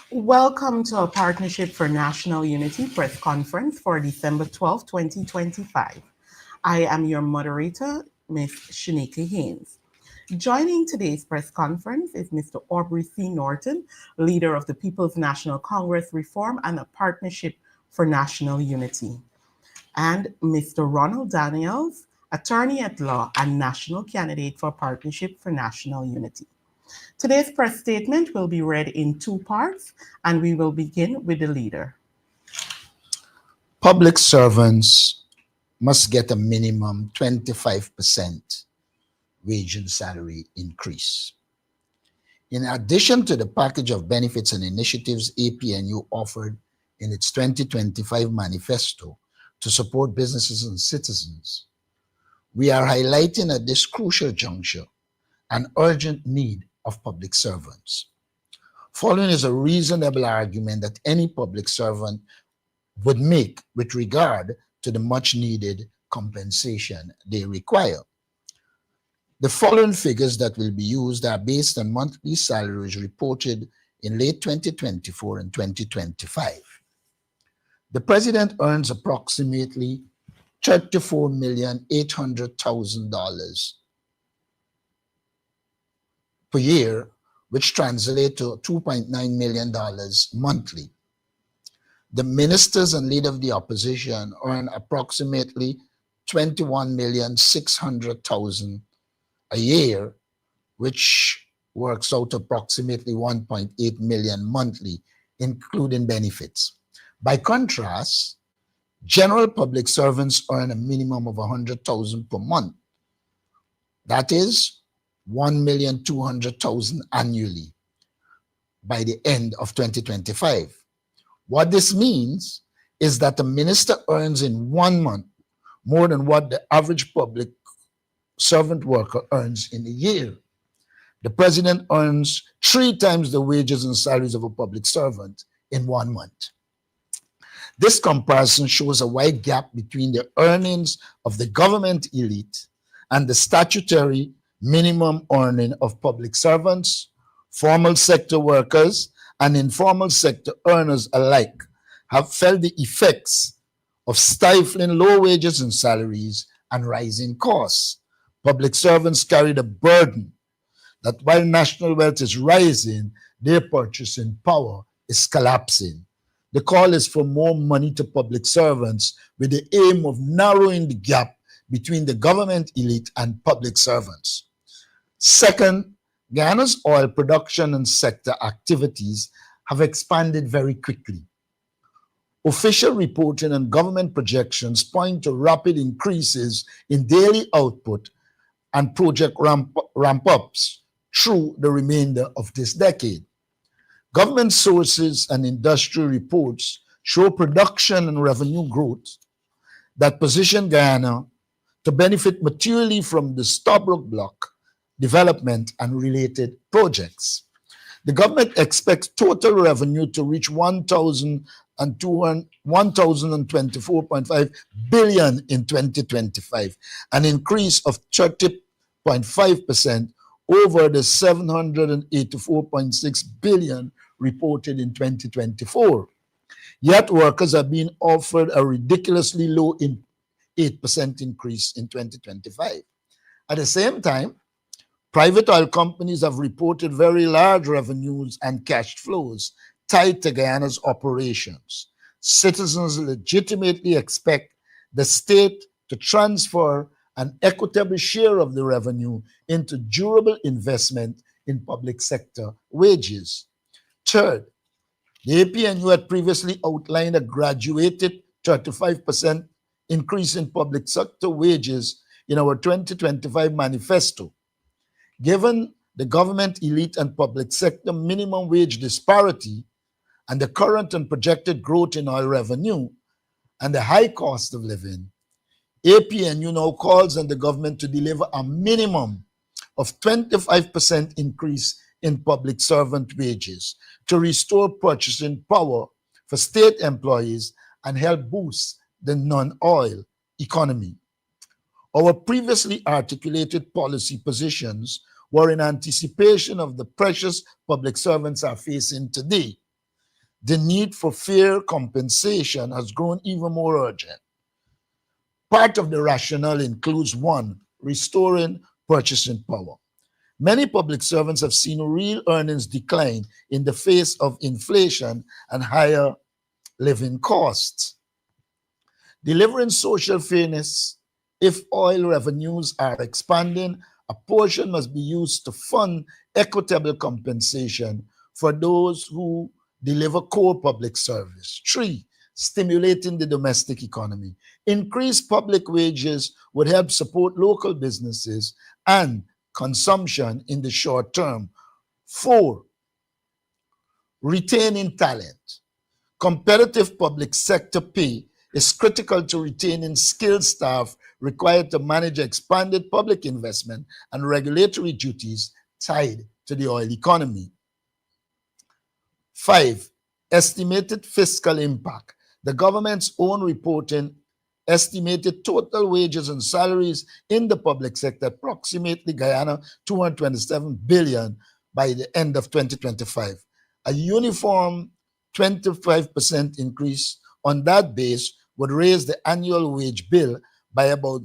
Welcome to our Partnership for National Unity press conference for December 12, 2025. I am your moderator, Ms. Shanika Haynes. Joining today's press conference is Mr. Aubrey C. Norton, leader of the People's National Congress Reform and a Partnership for National Unity, and Mr. Ronald Daniels, attorney at law and national candidate for Partnership for National Unity. Today's press statement will be read in two parts, and we will begin with the leader. Public servants must get a minimum 25% wage and salary increase. In addition to the package of benefits and initiatives APNU offered in its 2025 manifesto to support businesses and citizens, we are highlighting at this crucial juncture an urgent need of public servants. Following is a reasonable argument that any public servant would make with regard to the much needed compensation they require. The following figures that will be used are based on monthly salaries reported in late 2024 and 2025. The president earns approximately $34,800,000 per year, which translates to $2.9 million monthly. The ministers and leader of the opposition earn approximately $21,600,000 a year, which works out approximately $1.8 million monthly, including benefits. By contrast, general public servants earn a minimum of $100,000 per month. That is $1,200,000 annually by the end of 2025. What this means is that a minister earns in 1 month more than what the average public servant worker earns in a year. The president earns 3 times the wages and salaries of a public servant in 1 month. This comparison shows a wide gap between the earnings of the government elite and the statutory minimum earning of public servants, formal sector workers, and informal sector earners alike have felt the effects of stifling low wages and salaries and rising costs. Public servants carry the burden that while national wealth is rising, their purchasing power is collapsing. The call is for more money to public servants with the aim of narrowing the gap between the government elite and public servants. Second, Guyana's oil production and sector activities have expanded very quickly. Official reporting and government projections point to rapid increases in daily output and project ramp-ups through the remainder of this decade. Government sources and industry reports show production and revenue growth that position Guyana to benefit materially from the Stabroek Block development and related projects. The government expects total revenue to reach $1,024.5 billion in 2025, an increase of 30.5% over the $784.6 billion reported in 2024. Yet workers are being offered a ridiculously low 8% increase in 2025. At the same time, private oil companies have reported very large revenues and cash flows tied to Guyana's operations. Citizens legitimately expect the state to transfer an equitable share of the revenue into durable investment in public sector wages. Third, the APNU had previously outlined a graduated 35% increase in public sector wages in our 2025 manifesto. Given the government elite and public sector minimum wage disparity and the current and projected growth in oil revenue and the high cost of living, APNU now calls on the government to deliver a minimum of 25% increase in public servant wages to restore purchasing power for state employees and help boost the non-oil economy. Our previously articulated policy positions were in anticipation of the pressures public servants are facing today. the need for fair compensation has grown even more urgent. Part of the rationale includes one, restoring purchasing power. Many public servants have seen real earnings decline in the face of inflation and higher living costs. Delivering social fairness, if oil revenues are expanding, a portion must be used to fund equitable compensation for those who deliver core public service. Three, stimulating the domestic economy. Increased public wages would help support local businesses and consumption in the short term. Four, retaining talent. Competitive public sector pay is critical to retaining skilled staff required to manage expanded public investment and regulatory duties tied to the oil economy. Five, estimated fiscal impact. The government's own reporting estimated total wages and salaries in the public sector approximately Guyana 227 billion by the end of 2025. A uniform 25% increase on that base would raise the annual wage bill by about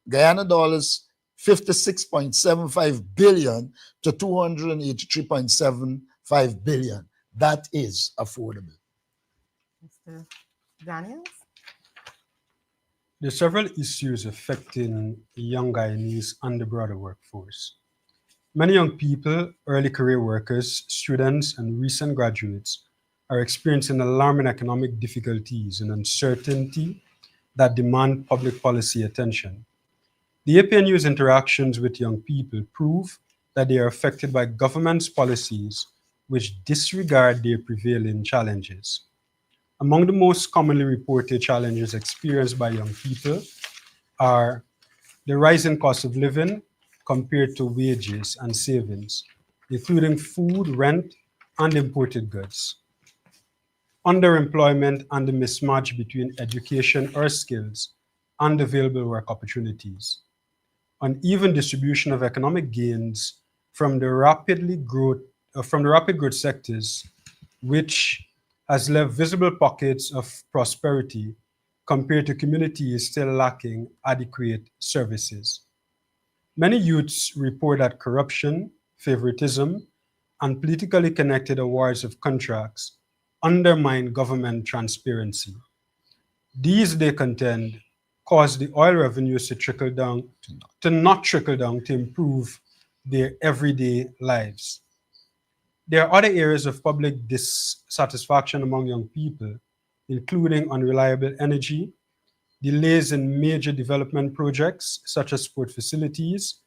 Guyana dollars 56.75 billion to 283.75 billion. That is affordable. Mr. Daniels? There are several issues affecting young Guyanese and the broader workforce. Many young people, early career workers, students, and recent graduates are experiencing alarming economic difficulties and uncertainty that demand public policy attention. The APNU's interactions with young people prove that they are affected by government's policies which disregard their prevailing challenges. Among the most commonly reported challenges experienced by young people are the rising cost of living compared to wages and savings, including food, rent, and imported goods, underemployment and the mismatch between education or skills and available work opportunities, uneven distribution of economic gains from the rapid growth sectors, which has left visible pockets of prosperity compared to communities still lacking adequate services. Many youths report that corruption, favoritism, and politically connected awards of contracts undermine government transparency. These, they contend, cause the oil revenues to not trickle down to improve their everyday lives. There are other areas of public dissatisfaction among young people, including unreliable energy, delays in major development projects such as sport facilities,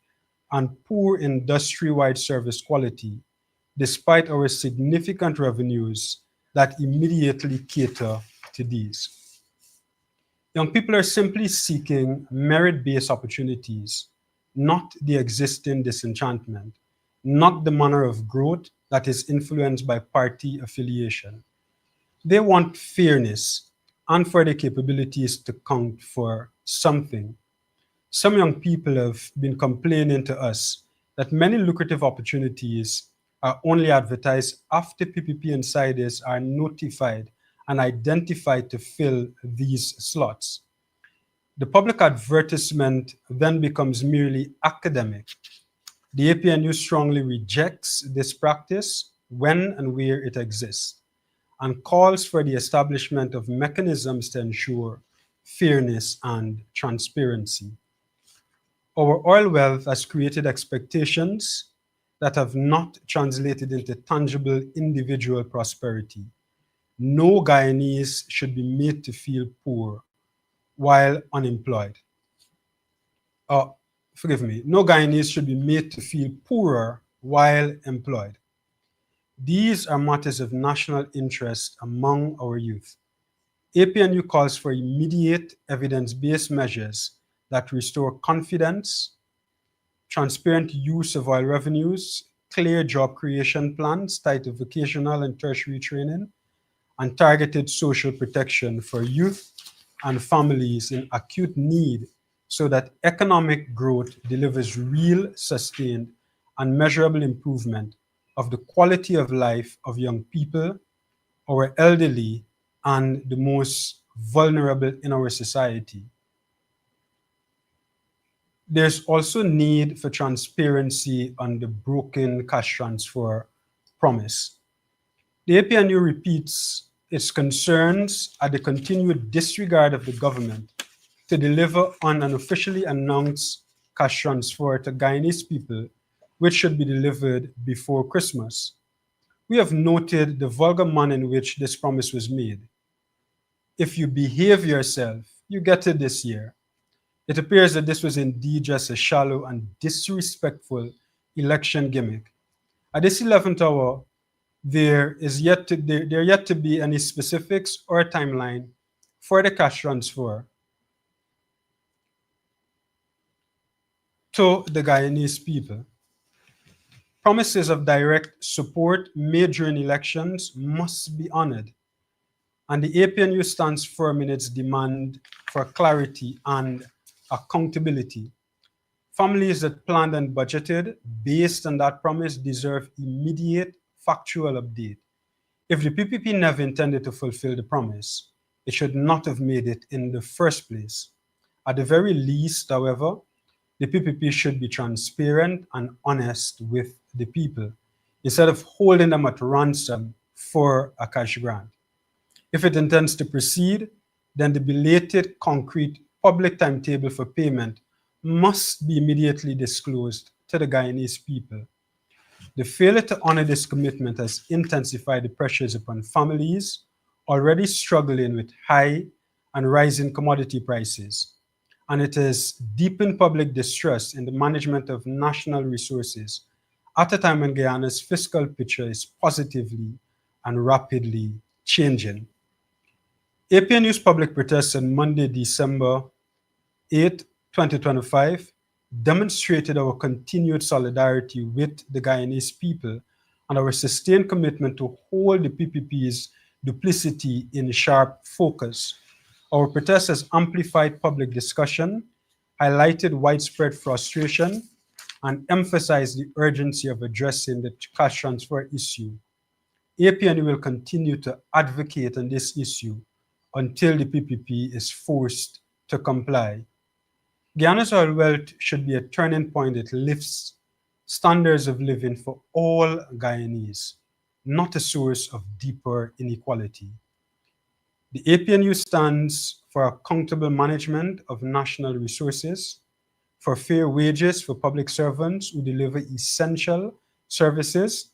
and poor industry-wide service quality, despite our significant revenues that immediately cater to these. Young people are simply seeking merit-based opportunities, not the existing disenchantment, not the manner of growth that is influenced by party affiliation. They want fairness and for their capabilities to count for something. Some young people have been complaining to us that many lucrative opportunities are only advertised after PPP insiders are notified and identified to fill these slots. The public advertisement then becomes merely academic. The APNU strongly rejects this practice when and where it exists and calls for the establishment of mechanisms to ensure fairness and transparency. Our oil wealth has created expectations that have not translated into tangible individual prosperity. No Guyanese should be made to feel poor while unemployed. Forgive me, no Guyanese should be made to feel poorer while employed. These are matters of national interest among our youth. APNU calls for immediate evidence-based measures that restore confidence, transparent use of oil revenues, clear job creation plans tied to vocational and tertiary training, and targeted social protection for youth and families in acute need so that economic growth delivers real, sustained, and measurable improvement of the quality of life of young people our elderly, and the most vulnerable in our society. There's also need for transparency on the broken cash transfer promise. The APNU repeats its concerns at the continued disregard of the government to deliver on an officially announced cash transfer to Guyanese people, which should be delivered before Christmas. We have noted the vulgar manner in which this promise was made. If you behave yourself, you get it this year. It appears that this was indeed just a shallow and disrespectful election gimmick. At this 11th hour, there yet to be any specifics or timeline for the cash transfer to the Guyanese people. Promises of direct support made during elections must be honored, and the APNU stands firm in its demand for clarity and accountability. Families that planned and budgeted based on that promise deserve immediate factual update. If the PPP never intended to fulfill the promise, it should not have made it in the first place. At the very least, however, the PPP should be transparent and honest with the people instead of holding them at ransom for a cash grant. If it intends to proceed, then the belated concrete public timetable for payment must be immediately disclosed to the Guyanese people. The failure to honor this commitment has intensified the pressures upon families already struggling with high and rising commodity prices, and it has deepened public distrust in the management of national resources at a time when Guyana's fiscal picture is positively and rapidly changing. APNU's public protests on Monday, December 8, 2025, demonstrated our continued solidarity with the Guyanese people and our sustained commitment to hold the PPP's duplicity in sharp focus. Our protest has amplified public discussion, highlighted widespread frustration, and emphasized the urgency of addressing the cash transfer issue. APNU will continue to advocate on this issue until the PPP is forced to comply. Guyana's oil wealth should be a turning point that lifts standards of living for all Guyanese, not a source of deeper inequality. The APNU stands for accountable management of national resources, for fair wages for public servants who deliver essential services,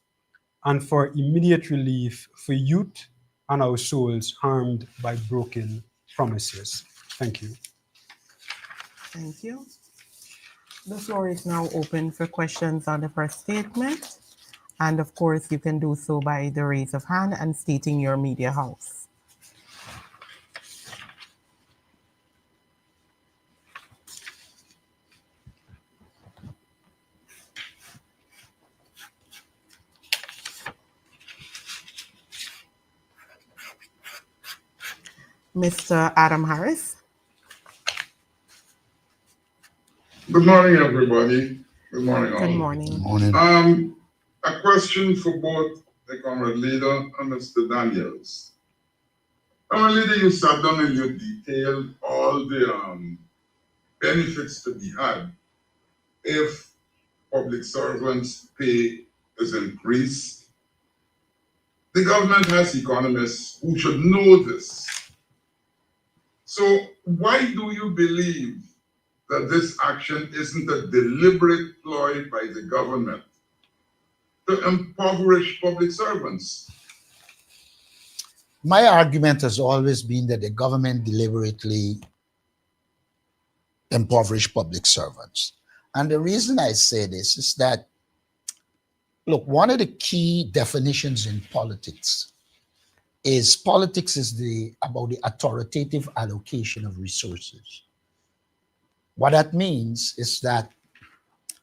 and for immediate relief for youth and our souls harmed by broken promises. Thank you. Thank you. The floor is now open for questions on the first statement. And of course, you can do so by the raise of hand and stating your media house. Mr. Adam Harris. Good morning, everybody. Good morning, all. Good morning. Morning. A question for both the Comrade Leader and Mr. Daniels. Comrade Leader, you sat down and you detailed all the benefits to be had if public servants' pay is increased. The government has economists who should know this. So why do you believe that this action isn't a deliberate ploy by the government to impoverish public servants? My argument has always been that the government deliberately impoverished public servants. And the reason I say this is that, look, one of the key definitions in politics is about the authoritative allocation of resources. What that means is that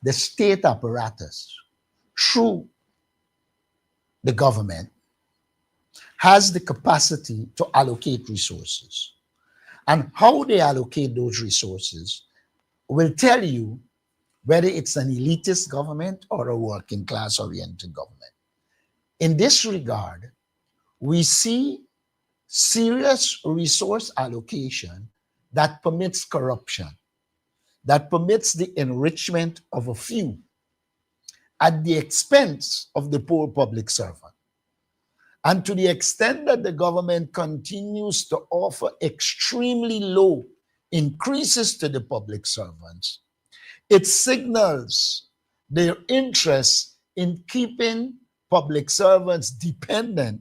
the state apparatus, through the government, has the capacity to allocate resources. And how they allocate those resources will tell you whether it's an elitist government or a working class oriented government. In this regard, we see serious resource allocation that permits corruption, that permits the enrichment of a few at the expense of the poor public servant. And to the extent that the government continues to offer extremely low increases to the public servants, it signals their interest in keeping public servants dependent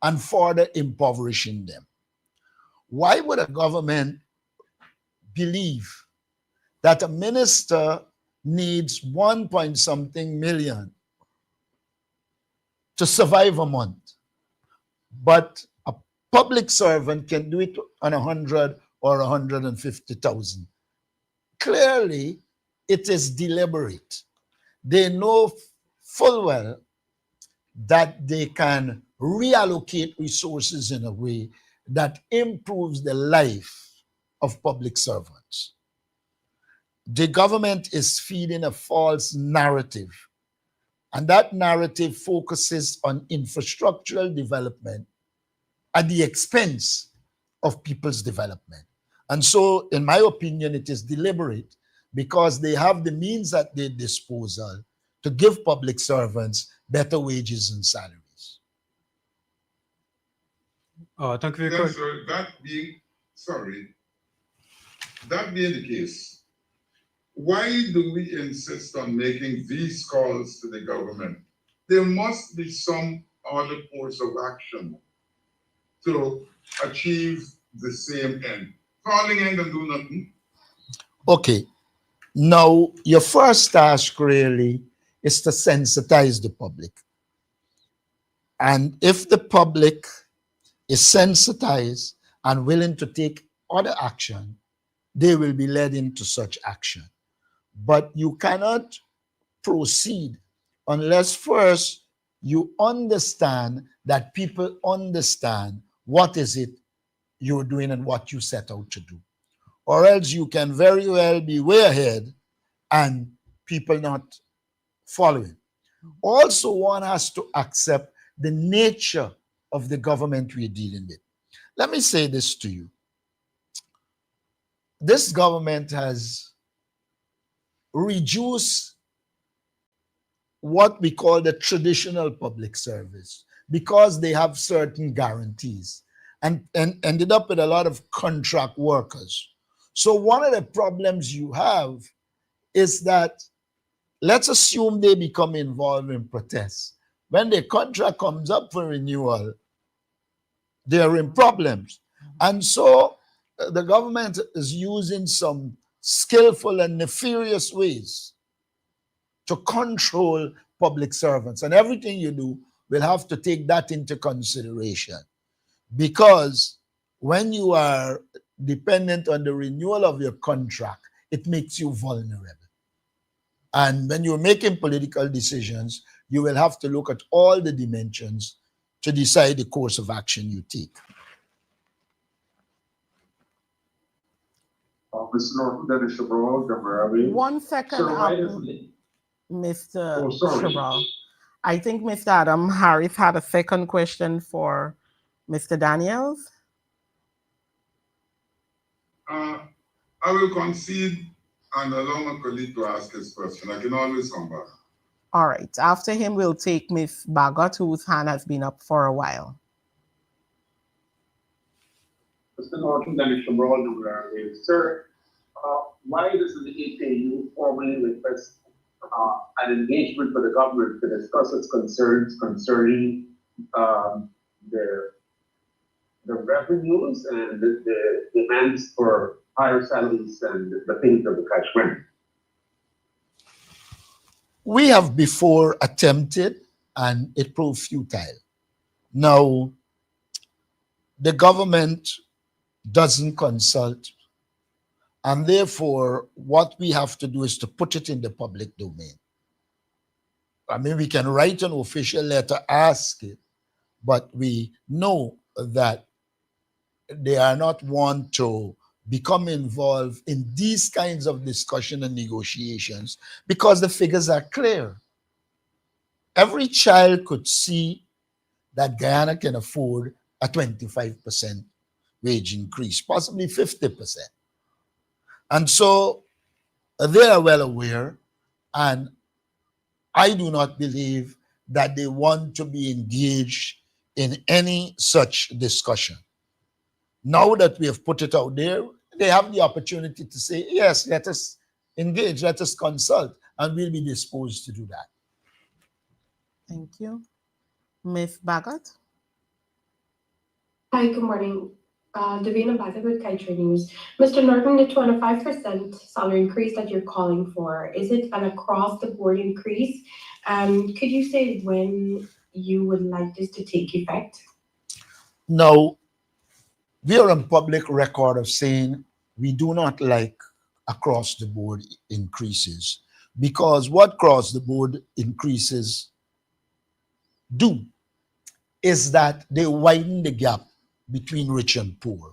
and further impoverishing them. Why would a government believe that a minister needs 1 point something million to survive a month, but a public servant can do it on 100 or 150,000? Clearly, it is deliberate. They know full well that they can reallocate resources in a way that improves the life of public servants. The government is feeding a false narrative, and that narrative focuses on infrastructural development at the expense of people's development. And so, in my opinion, it is deliberate because they have the means at their disposal to give public servants better wages and salaries. Thank you for your Then, question. sir, that being the case, why do we insist on making these calls to the government? There must be some other course of action to achieve the same end. Calling in and do nothing. Okay, now your first task really is to sensitize the public. And if the public is sensitized and willing to take other action, they will be led into such action. But you cannot proceed unless first you understand that people understand what is it you're doing and what you set out to do. Or else you can very well be way ahead and people not following. Also, one has to accept the nature of the government we're dealing with. Let me say this to you. This government has reduced what we call the traditional public service because they have certain guarantees and ended up with a lot of contract workers. So one of the problems you have is that, let's assume they become involved in protests. When the contract comes up for renewal, they're in problems. And so the government is using some skillful and nefarious ways to control public servants. And everything you do will have to take that into consideration. Because when you are dependent on the renewal of your contract, it makes you vulnerable. And when you're making political decisions, you will have to look at all the dimensions to decide the course of action you take. Mr. Norton, that is Cabral, Governor. 1 second, So why does Mr. Oh, sorry. Cabral. I think Mr. Adam Harris had a second question for Mr. Daniels. I will concede and allow my colleague to ask his question. I can always come back. All right. After him, we'll take Ms. Bagot, whose hand has been up for a while. Mr. Norton, that is Cabral, Governor. Sir, why does the APNU formally request an engagement for the government to discuss its concerns concerning the revenues and the demands for higher salaries and the payment of the cash rent? We have before attempted and it proved futile. Now, the government doesn't consult, and therefore what we have to do is to put it in the public domain. I mean, we can write an official letter, ask it, but we know that they are not one to become involved in these kinds of discussion and negotiations because the figures are clear. Every child could see that Guyana can afford a 25% wage increase, possibly 50%. And so they are well aware, and I do not believe that they want to be engaged in any such discussion. Now that we have put it out there, they have the opportunity to say, yes, let us engage, let us consult, and we'll be disposed to do that. Thank you. Ms. Bagot? Hi, good morning. Davina Baggett with Kite News. Mr. Norton, the 25% salary increase that you're calling for, is it an across-the-board increase? Could you say when you would like this to take effect? Now, we are on public record of saying we do not like across the board increases, because what cross the board increases do is that they widen the gap between rich and poor.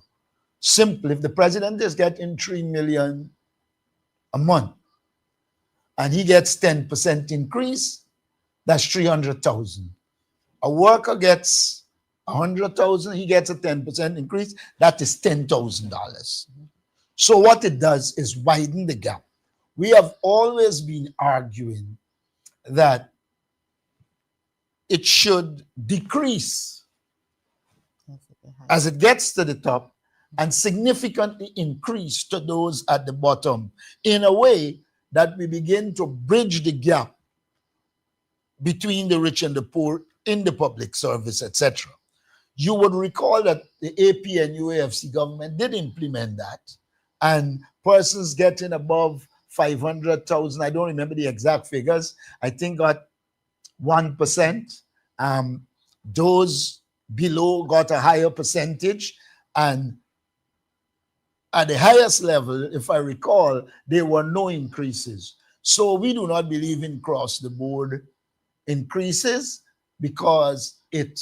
Simply, if the president is getting 3 million a month and he gets 10% increase, that's 300,000. A worker gets 100,000, he gets a 10% increase, that is $10,000. So what it does is widen the gap. We have always been arguing that it should decrease as it gets to the top and significantly increase to those at the bottom, in a way that we begin to bridge the gap between the rich and the poor in the public service, etc. You would recall that the APNU AFC government did implement that, and persons getting above 500,000, I don't remember the exact figures, I think got 1%. Those below got a higher percentage, and at the highest level, if I recall, there were no increases. So we do not believe in cross-the-board increases, because it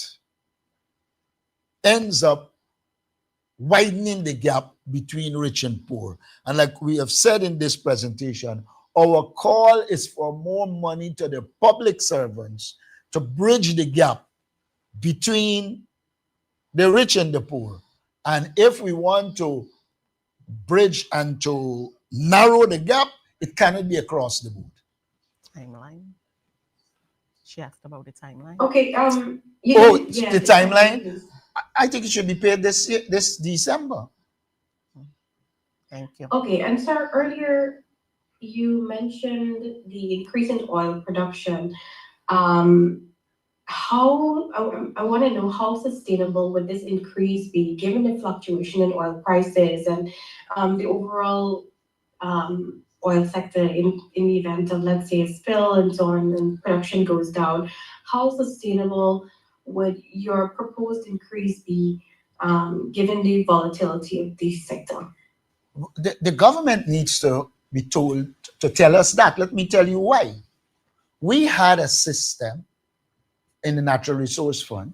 ends up widening the gap between rich and poor. And like we have said in this presentation, our call is for more money to the public servants to bridge the gap between the rich and the poor. And if we want to bridge and to narrow the gap, it cannot be across the board. Timeline. She asked about the timeline. Okay, the timeline? I think it should be paid this December. Thank you. Okay, and sir, earlier you mentioned the increase in oil production. I want to know how sustainable would this increase be given the fluctuation in oil prices and the overall oil sector in the event of, let's say, a spill and so on, and production goes down. How sustainable would your proposed increase be given the volatility of this sector? The government needs to be told to tell us that. Let me tell you why. We had a system in the Natural Resource Fund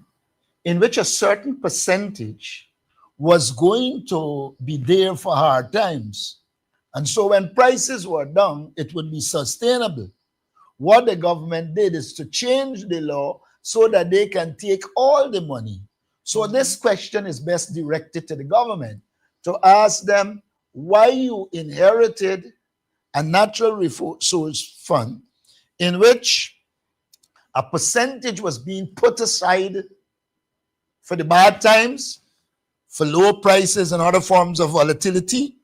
in which a certain percentage was going to be there for hard times. And so when prices were down, it would be sustainable. What the government did is to change the law so that they can take all the money. So this question is best directed to the government, to ask them why you inherited a natural resource fund in which a percentage was being put aside for the bad times, for low prices and other forms of volatility.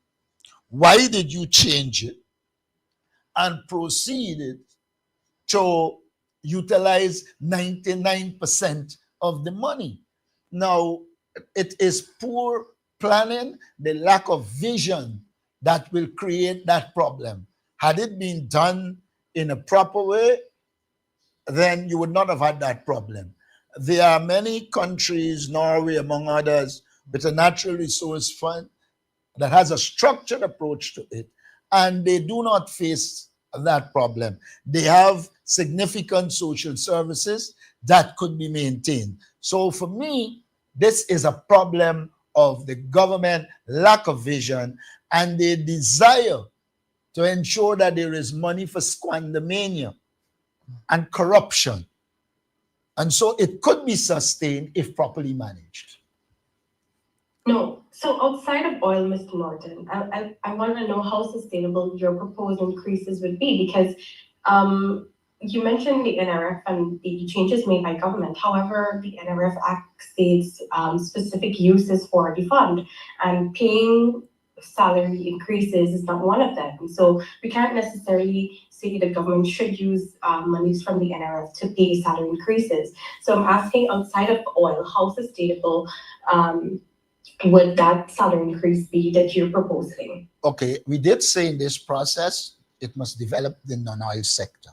Why did you change it and proceeded to utilize 99% of the money? Now, it is poor planning, the lack of vision that will create that problem. Had it been done in a proper way, then you would not have had that problem. There are many countries, Norway among others, with a natural resource fund that has a structured approach to it, and they do not face that problem. They have significant social services that could be maintained. So for me, this is a problem of the government lack of vision and their desire to ensure that there is money for squandermania and corruption. And so it could be sustained if properly managed. No. So outside of oil, Mr. Norton, I want to know how sustainable your proposed increases would be because you mentioned the NRF and the changes made by government. However, the NRF Act states specific uses for the fund, and paying salary increases is not one of them. So we can't necessarily say the government should use monies from the NRF to pay salary increases. So I'm asking, outside of oil, how sustainable would that salary increase be that you're proposing? Okay, we did say in this process, it must develop the non-oil sector.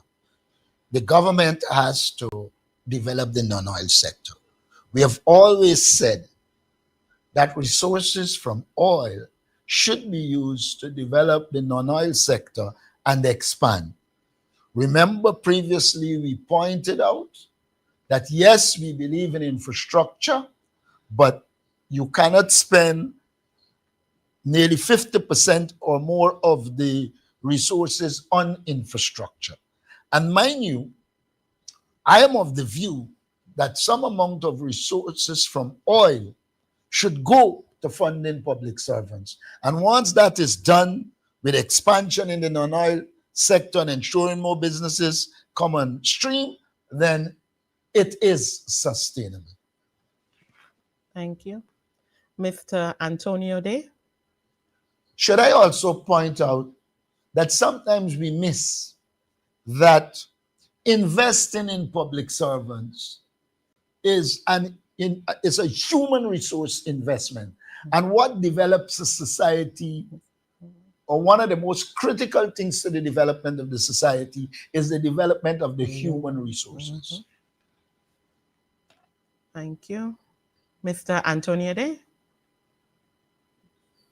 The government has to develop the non-oil sector. We have always said that resources from oil should be used to develop the non-oil sector and expand. Remember, previously we pointed out that yes, we believe in infrastructure, but you cannot spend nearly 50% or more of the resources on infrastructure. And mind you, I am of the view that some amount of resources from oil should go to funding public servants. And once that is done with expansion in the non-oil sector and ensuring more businesses come on stream, then it is sustainable. Thank you. Mr. Antonio Day? Should I also point out that sometimes we miss that investing in public servants is a human resource investment. And what develops a society, or one of the most critical things to the development of the society, is the development of the human resources. Thank you. Mr. Antonio Day?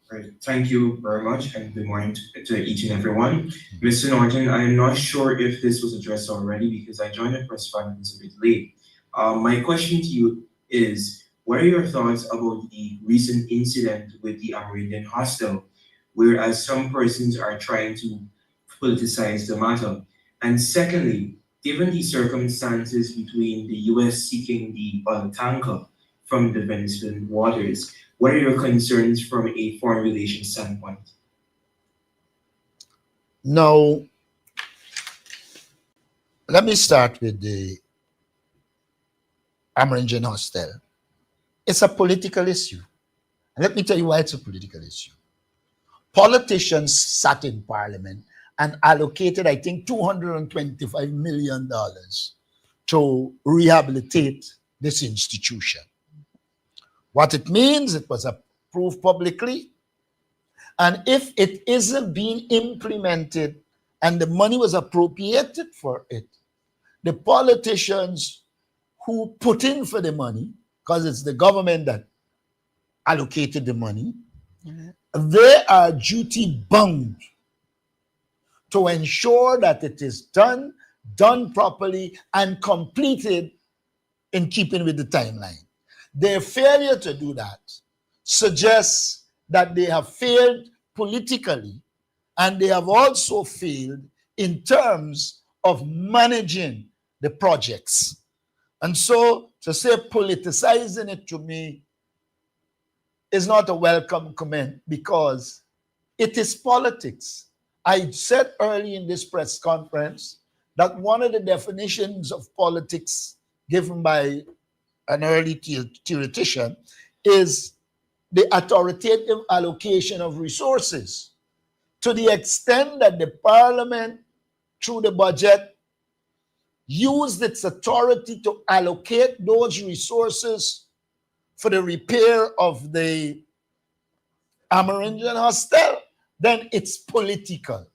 Right. Thank you very much, and good morning to each and everyone. Mr. Norton, I'm not sure if this was addressed already because I joined the press conference a bit late. My question to you is, what are your thoughts about the recent incident with the Amerindian hostel, whereas some persons are trying to politicize the matter? And secondly, given the circumstances between the US seeking the oil tanker from the Venezuelan waters, what are your concerns from a foreign relations standpoint? Now, let me start with the Amerindian hostel. It's a political issue. And let me tell you why it's a political issue. Politicians sat in parliament and allocated, I think, $225 million to rehabilitate this institution. What it means, it was approved publicly. And if it isn't being implemented and the money was appropriated for it, the politicians who put in for the money, because it's the government that allocated the money, they are duty bound to ensure that it is done properly, and completed in keeping with the timeline. Their failure to do that suggests that they have failed politically, and they have also failed in terms of managing the projects. And so to say politicizing it, to me, is not a welcome comment, because it is politics. I said early in this press conference that one of the definitions of politics given by an early theoretician is the authoritative allocation of resources. To the extent that the parliament, through the budget, used its authority to allocate those resources for the repair of the Amerindian hostel, then it's political.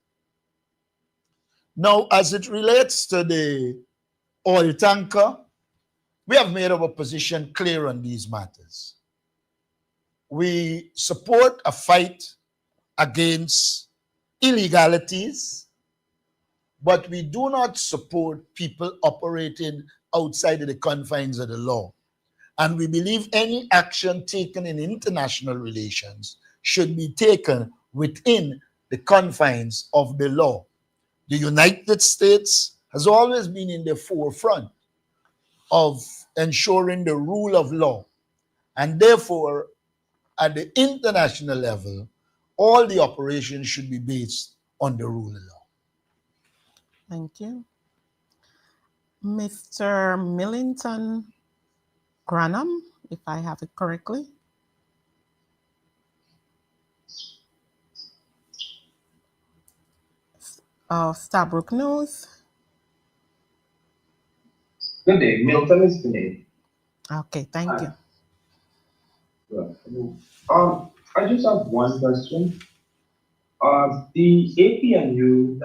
Now, as it relates to the oil tanker, we have made our position clear on these matters. We support a fight against illegalities, but we do not support people operating outside of the confines of the law. And we believe any action taken in international relations should be taken within the confines of the law. The United States has always been in the forefront of ensuring the rule of law. And therefore, at the international level, all the operations should be based on the rule of law. Thank you. Mr. Millington Granham, if I have it correctly. Stabrook News. Good day, Milton is the name. Okay, thank you. I just have one question. The APNU,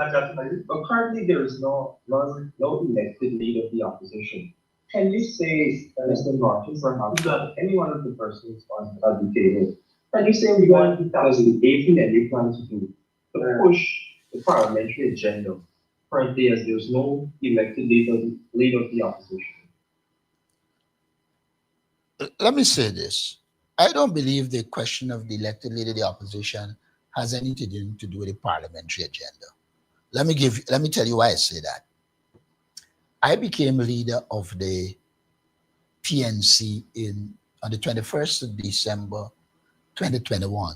currently there is no elected leader of the opposition. Can you say, Mr. Martin, perhaps, that any one of the persons on the table, can you say what does the APNU plan to do to push the parliamentary agenda currently as there's no elected leader of the opposition? Let me say this. I don't believe the question of the elected leader of the opposition has anything to do with the parliamentary agenda. Let me tell you why I say that. I became leader of the PNC on the 21st of December 2021.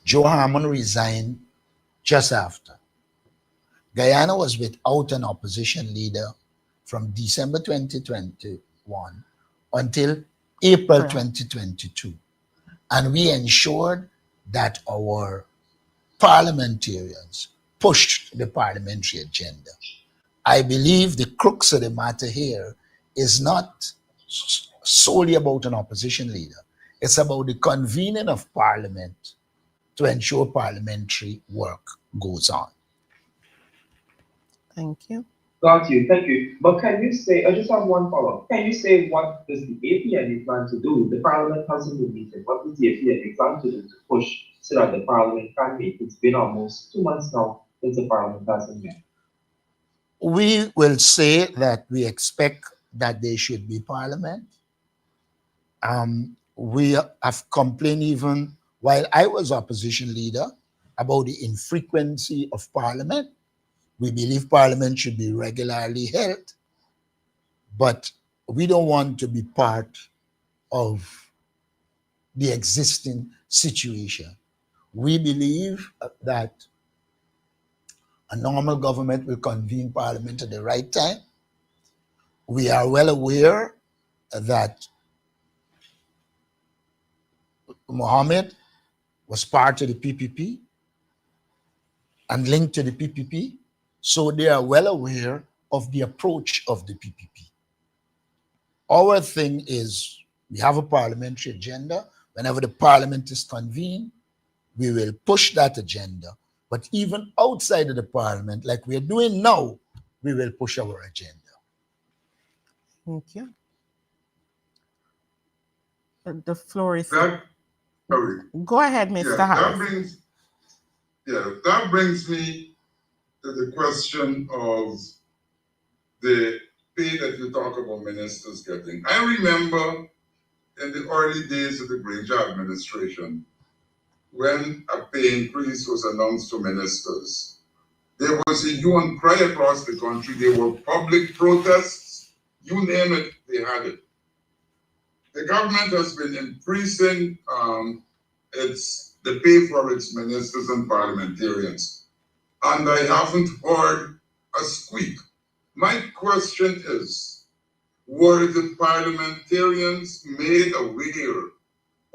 Joe Harmon resigned just after. Guyana was without an opposition leader from December 2021 until April 2022. And we ensured that our parliamentarians pushed the parliamentary agenda. I believe the crux of the matter here is not solely about an opposition leader. It's about the convening of parliament to ensure parliamentary work goes on. Thank you. Got you, thank you. But can you say, I just have one follow-up. Can you say what does the APNU plan to do? The parliament hasn't been meeting. What does the APNU plan to do to push so that the parliament can meet? It's been almost 2 months now since the parliament hasn't met. We will say that we expect that there should be parliament. We have complained even while I was opposition leader about the infrequency of parliament. We believe parliament should be regularly held, but we don't want to be part of the existing situation. We believe that a normal government will convene parliament at the right time. We are well aware that Mohammed was part of the PPP and linked to the PPP, so they are well aware of the approach of the PPP. Our thing is we have a parliamentary agenda. Whenever the parliament is convened, we will push that agenda. But even outside of the parliament, like we are doing now, we will push our agenda. Thank you. The floor is... Go ahead, Mr. Harris. That brings me to the question of the pay that you talk about ministers getting. I remember in the early days of the Granger administration, when a pay increase was announced to ministers, there was a hue and cry across the country. There were public protests, you name it, they had it. The government has been increasing the pay for its ministers and parliamentarians, and I haven't heard a squeak. My question is, were the parliamentarians made aware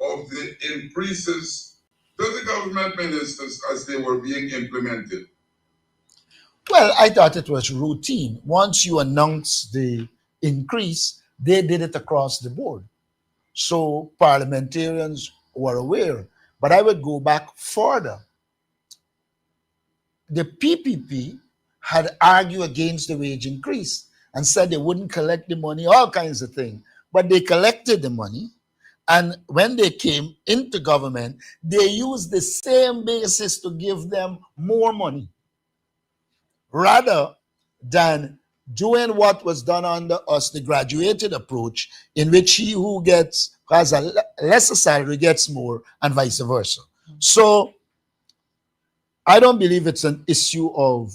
of the increases to the government ministers as they were being implemented? Well, I thought it was routine. Once you announce the increase, they did it across the board. So parliamentarians were aware. But I would go back further. The PPP had argued against the wage increase and said they wouldn't collect the money, all kinds of things. But they collected the money. And when they came into government, they used the same basis to give them more money, rather than doing what was done under us, the graduated approach, in which he who has a lesser salary gets more, and vice versa. So I don't believe it's an issue of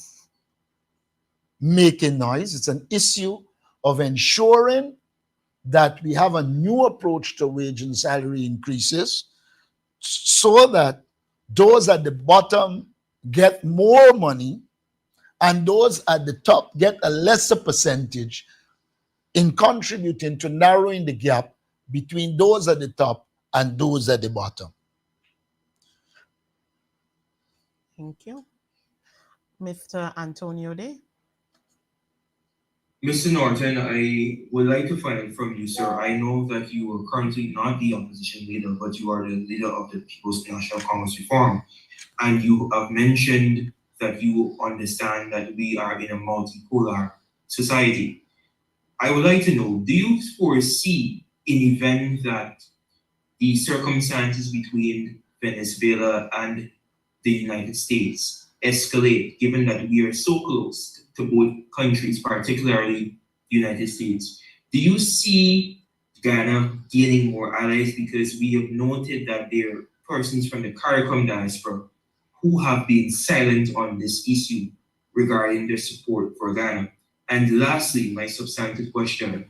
making noise. It's an issue of ensuring that we have a new approach to wage and salary increases so that those at the bottom get more money and those at the top get a lesser percentage in contributing to narrowing the gap between those at the top and those at the bottom. Thank you. Mr. Antonio Day. Mr. Norton, I would like to find out from you, sir. I know that you are currently not the opposition leader, but you are the leader of the People's National Congress Reform. And you have mentioned that you understand that we are in a multipolar society. I would like to know, do you foresee in event that the circumstances between Venezuela and the United States escalate, given that we are so close to both countries, particularly the United States? Do you see Ghana gaining more allies? Because we have noted that there are persons from the CARICOM diaspora who have been silent on this issue regarding their support for Ghana. And lastly, my substantive question,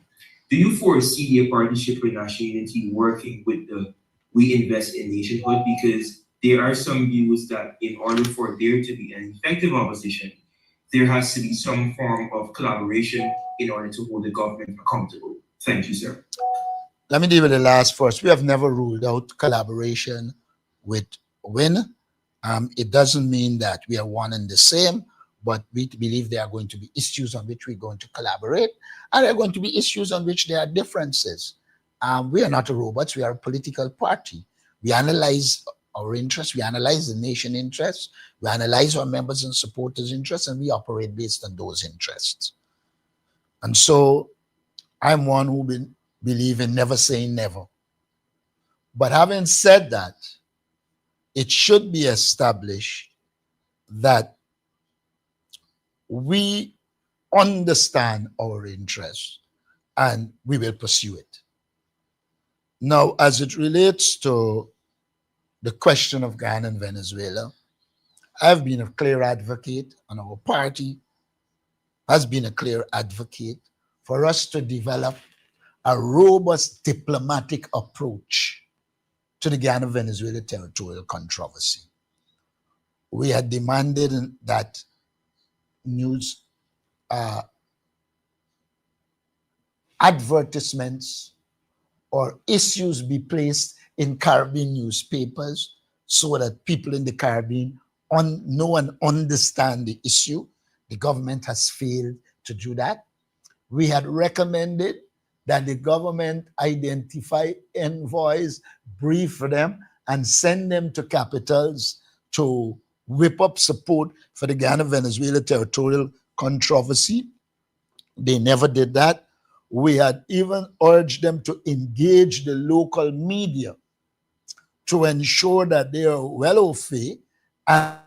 do you foresee a partnership for national unity working with the We Invest in Nationhood? Because there are some views that in order for there to be an effective opposition, there has to be some form of collaboration in order to hold the government accountable. Thank you, sir. Let me deal with the last first. We have never ruled out collaboration with WIN. It doesn't mean that we are one and the same, but we believe there are going to be issues on which we're going to collaborate, and there are going to be issues on which there are differences. We are not a robots, we are a political party. We analyze our interests, we analyze the nation interests, we analyze our members and supporters' interests, and we operate based on those interests. And so I'm one who believe in never saying never. But having said that, it should be established that we understand our interests and we will pursue it. Now, as it relates to the question of Ghana and Venezuela, I've been a clear advocate, and our party has been a clear advocate for us to develop a robust diplomatic approach to the Ghana-Venezuela territorial controversy. We had demanded that news advertisements or issues be placed in Caribbean newspapers so that people in the Caribbean know and understand the issue. The government has failed to do that. We had recommended that the government identify envoys, brief them, and send them to capitals to whip up support for the Ghana-Venezuela territorial controversy. They never did that. We had even urged them to engage the local media to ensure that they are well au fait and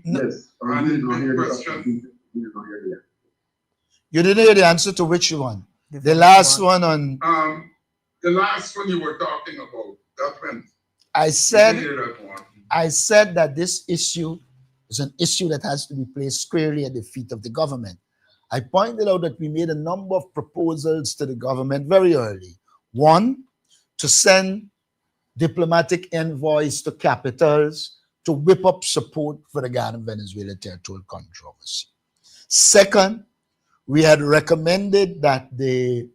No. Yes. Or And you the did not hear the question, question. You did not hear the answer. You didn't hear the answer to which one? The The first last one. one on. the last one you were talking about, that went. I You didn't said hear that one. I said that this issue is an issue that has to be placed squarely at the feet of the government. I pointed out that we made a number of proposals to the government very early. One, to send diplomatic envoys to capitals to whip up support for the Ghana-Venezuela territorial controversy. Second, we had recommended that they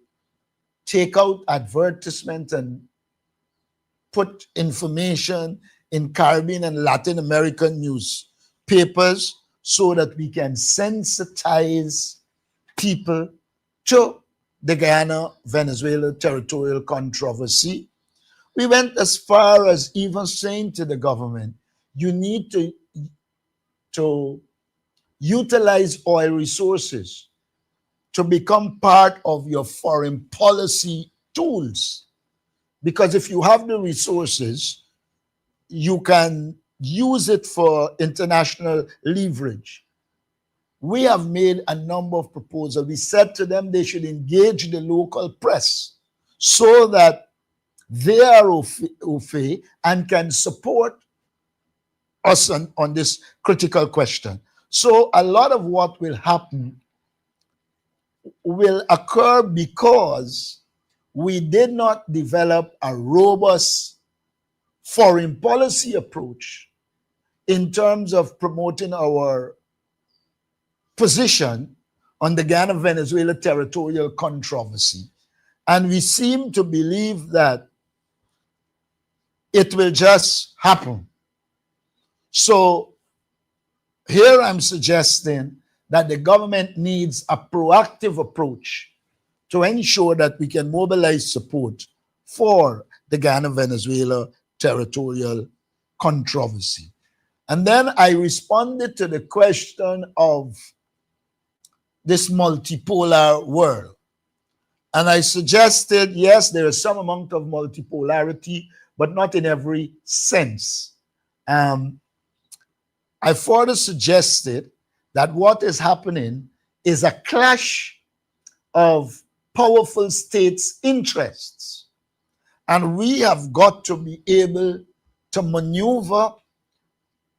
take out advertisements and put information in Caribbean and Latin American newspapers so that we can sensitize people to the Guyana-Venezuela territorial controversy. We went as far as even saying to the government, you need to utilize oil resources to become part of your foreign policy tools. Because if you have the resources, you can use it for international leverage. We have made a number of proposals. We said to them they should engage the local press so that they are au fait and can support us on this critical question. So a lot of what will happen will occur because we did not develop a robust foreign policy approach in terms of promoting our position on the Ghana-Venezuela territorial controversy. And we seem to believe that it will just happen. So here I'm suggesting that the government needs a proactive approach to ensure that we can mobilize support for the Ghana-Venezuela territorial controversy. And then I responded to the question of this multipolar world. And I suggested, yes, there is some amount of multipolarity, but not in every sense. I further suggested that what is happening is a clash of powerful states' interests. And we have got to be able to maneuver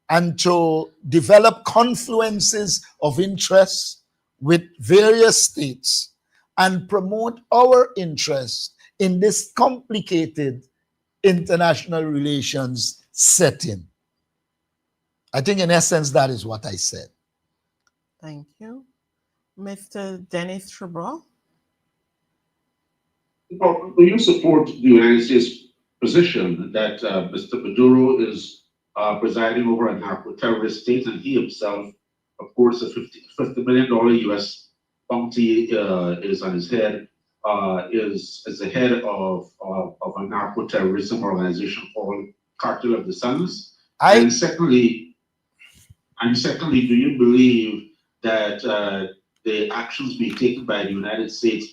and to develop confluences of interests with various states and promote our interests in this complicated international relations setting. I think in essence, that is what I said. Thank you. Mr. Dennis Chabral? Do you support the United States position that Mr. Maduro is presiding over a narco-terrorist state, and he himself, of course, a $50 million US bounty is on his head, is the head of a narco-terrorism organization called Cartel of the Suns? And secondly, do you believe that the actions being taken by the United States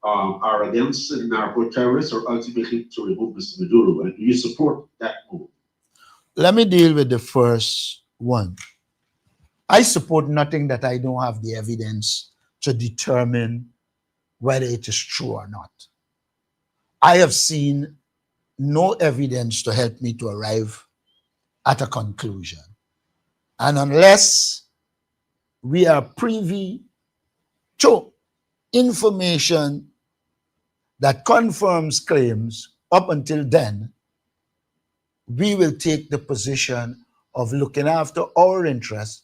are against the narco-terrorists or ultimately to remove Mr. Maduro? And do you support that move? Let me deal with the first one. I support nothing that I don't have the evidence to determine whether it is true or not. I have seen no evidence to help me to arrive at a conclusion. And unless we are privy to information that confirms claims, up until then, we will take the position of looking after our interests,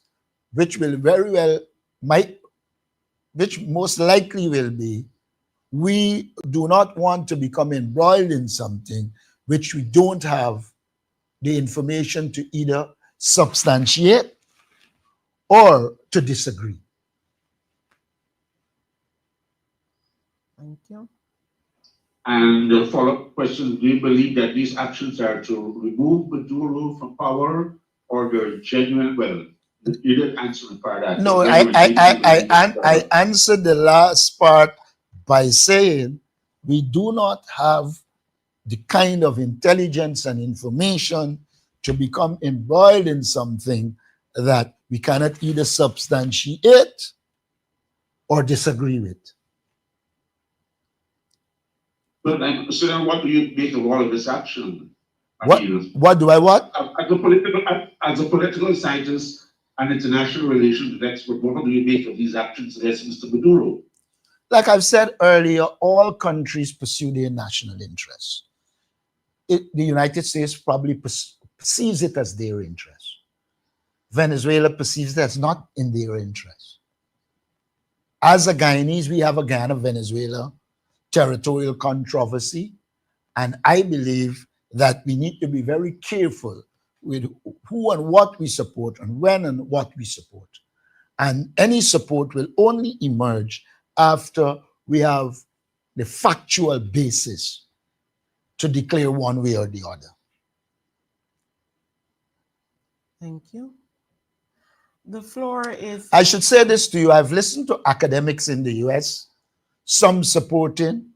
which will very well which most likely will be, we do not want to become embroiled in something which we don't have the information to either substantiate or to disagree. Thank you. And the follow-up question, do you believe that these actions are to remove Maduro from power, or they're genuine? Well, you didn't answer in part of that. No, I answered the last part by saying we do not have the kind of intelligence and information to become embroiled in something that we cannot either substantiate or disagree with. But then, so then what do you make of all of this action? What? Mean, What do I what? as a political scientist and international relations expert, what do you make of these actions against Mr. Maduro? Like I've said earlier, all countries pursue their national interests. The United States probably perceives it as their interest. Venezuela perceives that it's not in their interest. As a Guyanese, we have a Guyana-Venezuela territorial controversy, and I believe that we need to be very careful with who and what we support and when and what we support. And any support will only emerge after we have the factual basis to declare one way or the other. Thank you. The floor is. I should say this to you. I've listened to academics in the US, some supporting,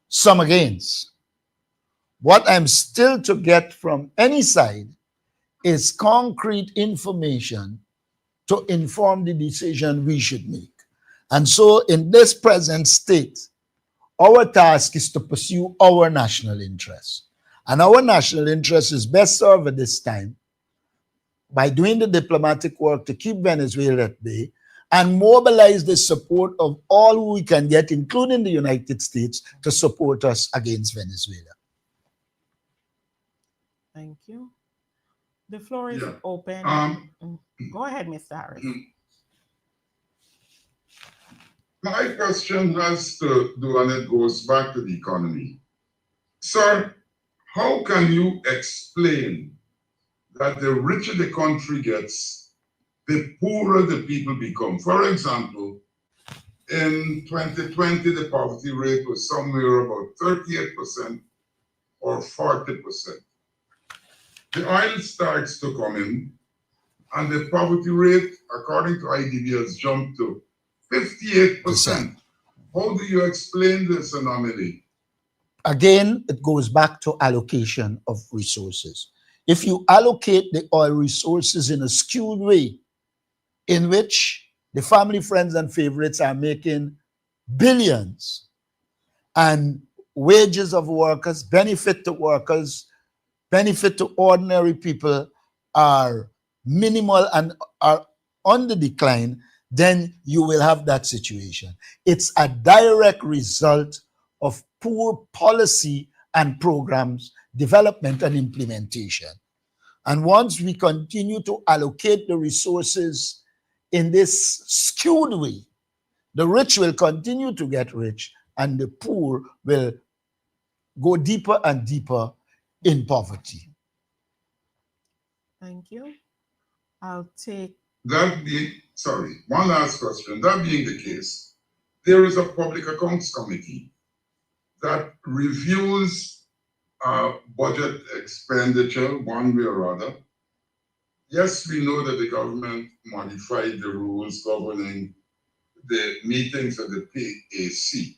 some against. What I'm still to get from any side is concrete information to inform the decision we should make. And so in this present state, our task is to pursue our national interests. And our national interest is best served at this time by doing the diplomatic work to keep Venezuela at bay and mobilize the support of all who we can get, including the United States, to support us against Venezuela. Thank you. The floor is Yeah. open. Go ahead, Mr. Harris. My question has to do, and it goes back to the economy. Sir, how can you explain that the richer the country gets, the poorer the people become? For example, in 2020, the poverty rate was somewhere about 38% or 40%. The oil starts to come in, and the poverty rate, according to IDB, has jumped to 58%. How do you explain this anomaly? Again, it goes back to allocation of resources. If you allocate the oil resources in a skewed way, in which the family, friends, and favorites are making billions, and wages of workers, benefit to workers, benefit to ordinary people are minimal and are on the decline, then you will have that situation. It's a direct result of poor policy and programs, development and implementation. And once we continue to allocate the resources in this skewed way, the rich will continue to get rich and the poor will go deeper and deeper in poverty. Thank you. I'll take. One last question. That being the case, there is a public accounts committee that reviews budget expenditure one way or other. Yes, we know that the government modified the rules governing the meetings of the PAC.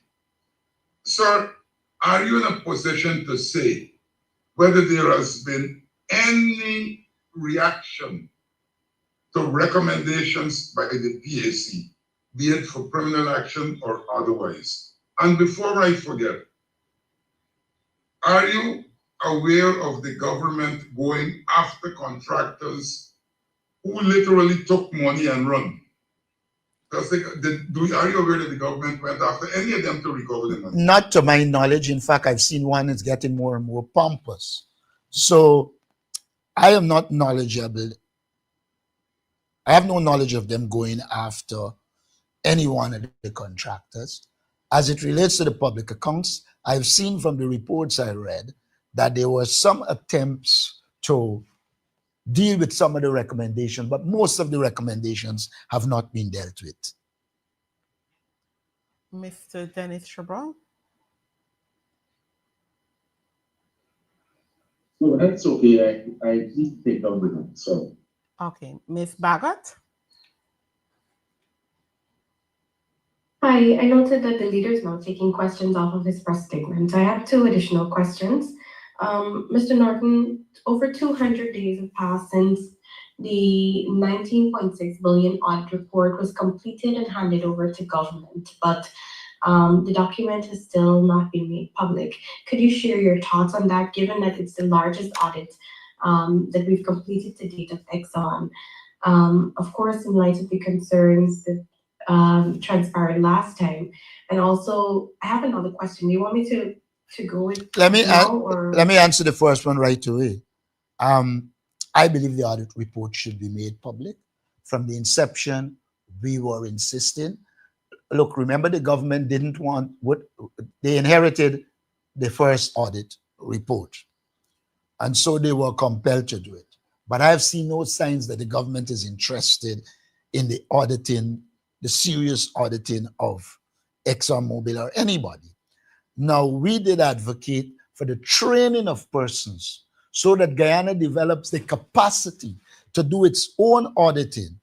Sir, are you in a position to say whether there has been any reaction to recommendations by the PAC, be it for criminal action or otherwise? And before I forget, are you aware of the government going after contractors who literally took money and run? Are you aware that the government went after any of them to recover the money? Not to my knowledge. In fact, I've seen one is getting more and more pompous. So I am not knowledgeable. I have no knowledge of them going after any one of the contractors. As it relates to the public accounts, I've seen from the reports I read that there were some attempts to deal with some of the recommendations, but most of the recommendations have not been dealt with. Mr. Dennis Chabral. No, that's okay. I need to take up with it. So. Okay, Ms. Bagot. Hi, I noted that the leader is now taking questions off of his press statement. I have two additional questions. Mr. Norton, over 200 days have passed since the 19.6 billion audit report was completed and handed over to government, but the document has still not been made public. Could you share your thoughts on that, given that it's the largest audit that we've completed to date of Exxon? Of course, in light of the concerns that transpired last time, and also I have another question. Do you want me to go with Let me now, or let me answer the first one right away. I believe the audit report should be made public. From the inception, we were insisting. Look, remember the government didn't want what they inherited the first audit report, and so they were compelled to do it. But I've seen no signs that the government is interested in the auditing, the serious auditing of ExxonMobil or anybody. Now, we did advocate for the training of persons so that Guyana develops the capacity to do its own auditing.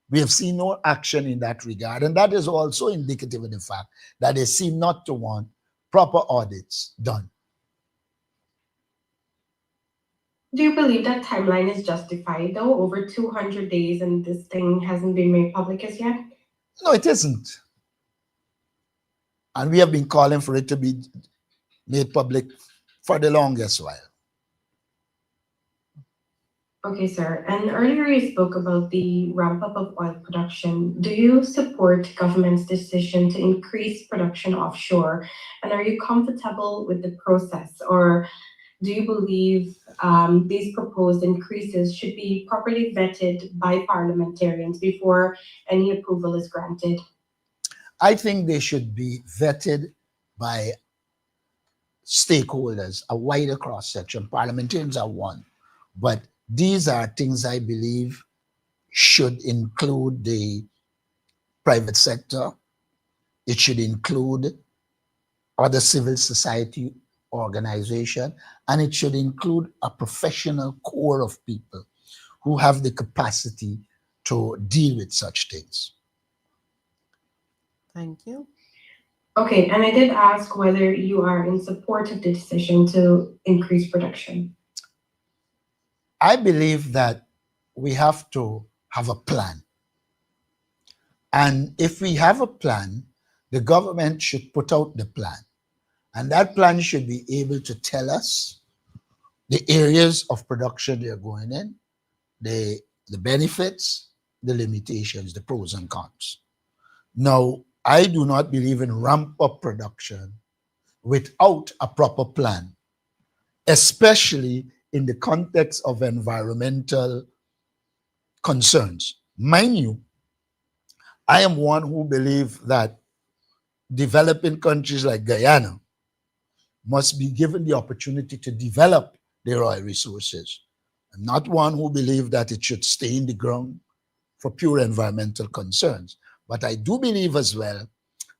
We have seen no action in that regard, and that is also indicative of the fact that they seem not to want proper audits done. do you believe that timeline is justified, though? Over 200 days and this thing hasn't been made public as yet? No, it isn't. And we have been calling for it to be made public for the longest while. Okay, sir. And earlier you spoke about the ramp up of oil production. Do you support government's decision to increase production offshore? And are you comfortable with the process? Or do you believe these proposed increases should be properly vetted by parliamentarians before any approval is granted? I think they should be vetted by stakeholders, a wider cross section. Parliamentarians are one, but these are things I believe should include the private sector. It should include other civil society organization, and it should include a professional core of people who have the capacity to deal with such things. Thank you. Okay, and I did ask whether you are in support of the decision to increase production. I believe that we have to have a plan. And if we have a plan, the government should put out the plan. And that plan should be able to tell us the areas of production they're going in, the benefits, the limitations, the pros and cons. Now, I do not believe in ramp up production without a proper plan, especially in the context of environmental concerns. Mind you, I am one who believes that developing countries like Guyana must be given the opportunity to develop their oil resources. I'm not one who believes that it should stay in the ground for pure environmental concerns. But I do believe as well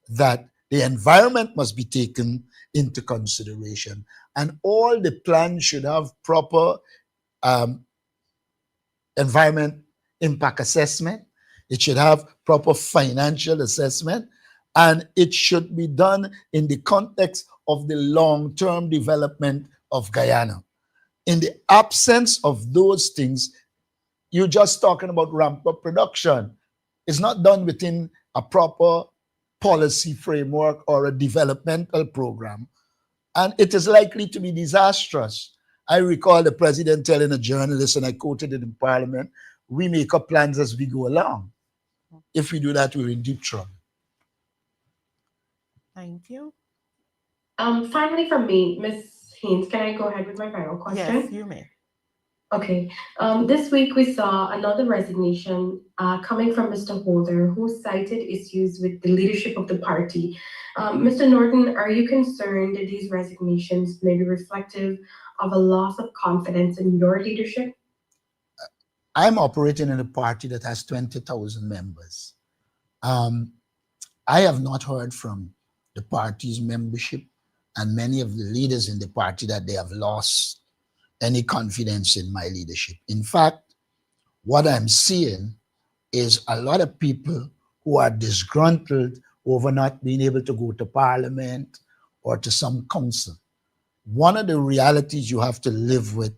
that the environment must be taken into consideration, and all the plans should have proper environment impact assessment. It should have proper financial assessment, and it should be done in the context of the long-term development of Guyana. In the absence of those things, you're just talking about ramp-up production. It's not done within a proper policy framework or a developmental program, and it is likely to be disastrous. I recall the president telling a journalist, and I quoted it in Parliament, we make up plans as we go along. If we do that, we're in deep trouble. Thank you. Finally, from me, Ms. Haynes, can I go ahead with my final question? Yes, you may. Okay. This week we saw another resignation coming from Mr. Holder, who cited issues with the leadership of the party. Mr. Norton, are you concerned that these resignations may be reflective of a loss of confidence in your leadership? I'm operating in a party that has 20,000 members. I have not heard from the party's membership and many of the leaders in the party that they have lost any confidence in my leadership. In fact, what I'm seeing is a lot of people who are disgruntled over not being able to go to parliament or to some council. One of the realities you have to live with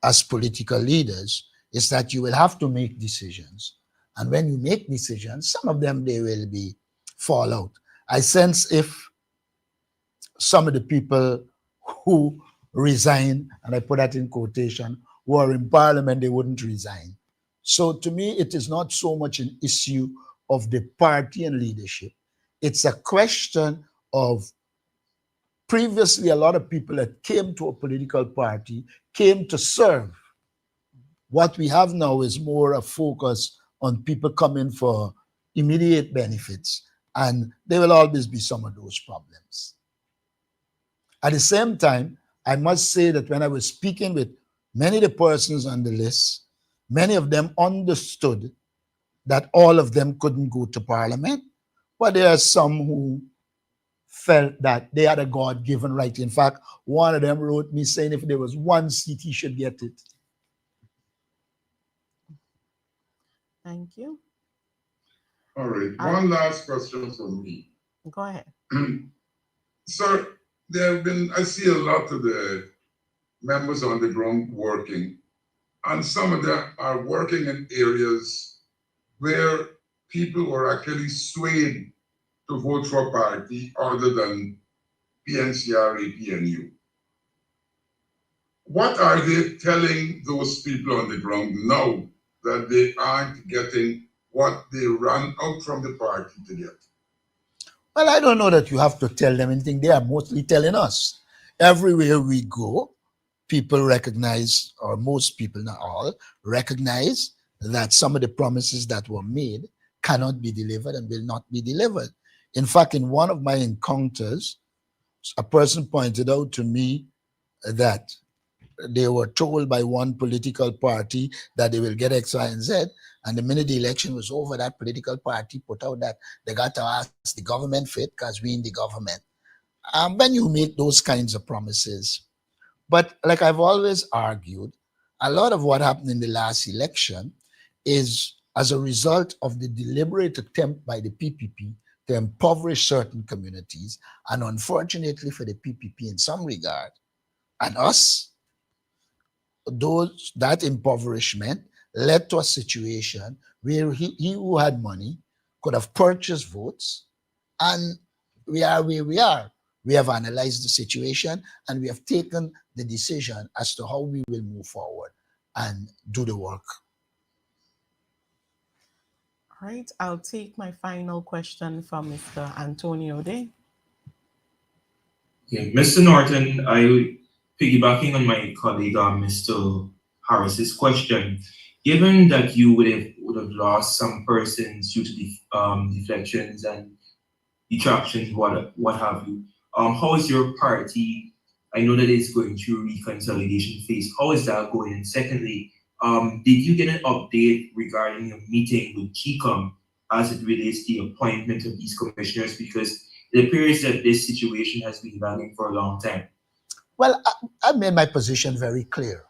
as political leaders is that you will have to make decisions. And when you make decisions, some of them, they will be fallout. I sense if some of the people who resign, and I put that in quotation, who are in parliament, they wouldn't resign. So to me, it is not so much an issue of the party and leadership. It's a question of previously a lot of people that came to a political party came to serve. What we have now is more a focus on people coming for immediate benefits, and there will always be some of those problems. At the same time, I must say that when I was speaking with many of the persons on the list, many of them understood that all of them couldn't go to parliament, but there are some who felt that they had a God-given right. In fact, one of them wrote me saying if there was one seat, he should get it. Thank you. All right, one last question from me. Go ahead. Sir, there have been, I see a lot of the members on the ground working, and some of them are working in areas where people were actually swayed to vote for a party other than PNCR, APNU. What are they telling those people on the ground now that they aren't getting what they ran out from the party to get? Well, I don't know that you have to tell them anything. They are mostly telling us. Everywhere we go, people recognize, or most people, not all, recognize that some of the promises that were made cannot be delivered and will not be delivered. In fact, in one of my encounters, a person pointed out to me that they were told by one political party that they will get X, Y, and Z. And the minute the election was over, that political party put out that they got to ask the government for it because we in the government. When you make those kinds of promises, but like I've always argued, a lot of what happened in the last election is as a result of the deliberate attempt by the PPP to impoverish certain communities, and unfortunately for the PPP in some regard, and us, that impoverishment led to a situation where he who had money could have purchased votes, and we are where we are. We have analyzed the situation and we have taken the decision as to how we will move forward and do the work. All right, I'll take my final question from Mr. Antonio Day. Yeah, Mr. Norton, piggybacking on my colleague, Mr. Harris's question, given that you would have lost some persons due to the deflections and detractions, what have you, how is your party? I know that it's going through reconsolidation phase. How is that going? And secondly, did you get an update regarding your meeting with KICOM as it relates to the appointment of these commissioners? Because it appears that this situation has been running for a long time. Well, I made my position very clear.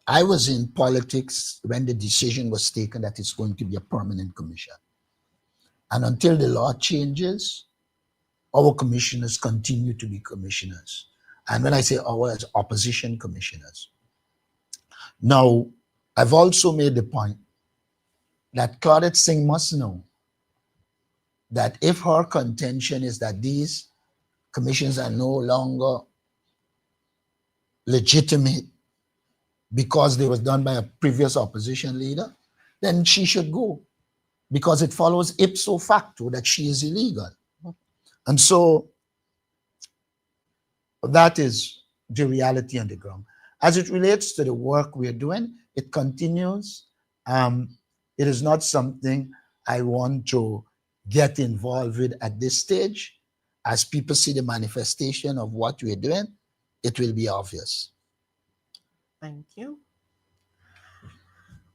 I was in politics when the decision was taken that it's going to be a permanent commission. And until the law changes, our commissioners continue to be commissioners. And when I say our, as opposition commissioners. Now, I've also made the point that Claudette Singh must know that if her contention is that these commissions are no longer legitimate because they was done by a previous opposition leader, then she should go, because it follows ipso facto that she is illegal. And so that is the reality on the ground. As it relates to the work we're doing, it continues. It is not something I want to get involved with at this stage. As people see the manifestation of what we're doing, it will be obvious. Thank you.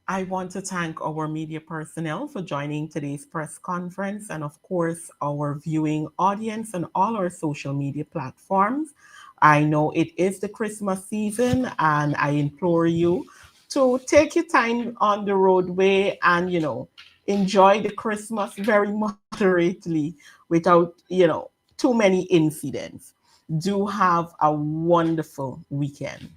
I want to thank our media personnel for joining today's press conference, and of course, our viewing audience on all our social media platforms. I know it is the Christmas season, and I implore you to take your time on the roadway and, enjoy the Christmas very moderately without, too many incidents. Do have a wonderful weekend.